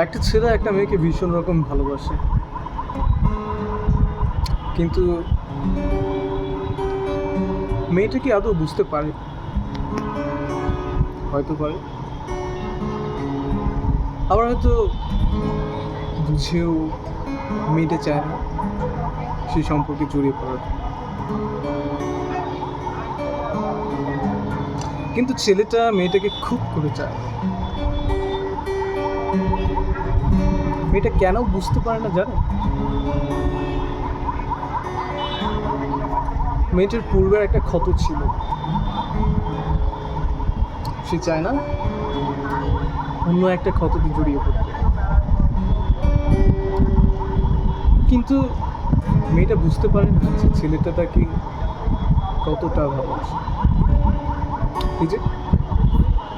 একটা ছেলে একটা মেয়েকে ভীষণ রকম ভালোবাসে, কিন্তু মেয়েটা কি আদৌ বুঝতে পারে? হয়তো পারে, আবার হয়তো বুঝেও মেয়েটা চায় না সেই সম্পর্কে জড়িয়ে পড়ার। কিন্তু ছেলেটা মেয়েটাকে খুব করে চায়। মেয়েটা কেন বুঝতে পারে না জানো? মেয়েটার পূর্বের একটা ক্ষত ছিল, সে চায় না অন্য একটা ক্ষততে জড়িয়ে পড়তে। কিন্তু মেয়েটা বুঝতে পারে না যে ছেলেটা তাকে কতটা ভালোবাসে। এই যে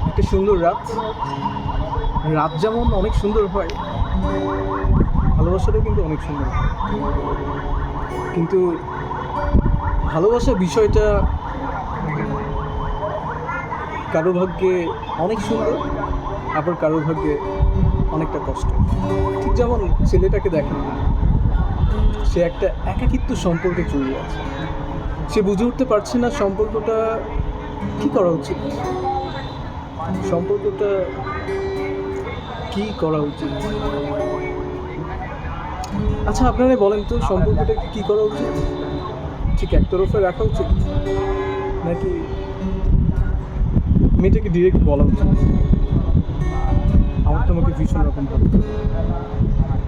একটা সুন্দর রাত, রাত যেমন অনেক সুন্দর হয়, ভালোবাসাটাও কিন্তু অনেক সুন্দর হয়। কিন্তু ভালোবাসা বিষয়টা কারো ভাগ্যে অনেক সুন্দর, আবার কারো ভাগ্যে অনেকটা কষ্ট। ঠিক যেমন ছেলেটাকে দেখেন, সে একটা একাকিত্ব সম্পর্কে জড়িয়ে আছে। সে বুঝে উঠতে পারছে না সম্পর্কটা কী করা উচিত, সম্পর্কটা কী করা উচিত। আচ্ছা, আপনারা বলেন তো, সম্পর্কটাকে কী করা উচিত? ঠিক একতরফা রাখা উচিত, নাকি মেয়েটাকে ডিরেক্ট বলা উচিত আমার তোমাকে ভীষণ রকম ভালো,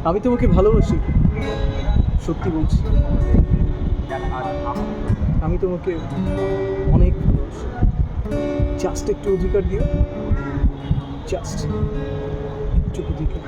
আমি তোমাকে ভালোবাসি, সত্যি বলছি, আমি তোমাকে অনেক ভালোবাসি, জাস্ট একটু অধিকার দিও, জাস্ট একটু অধিকার।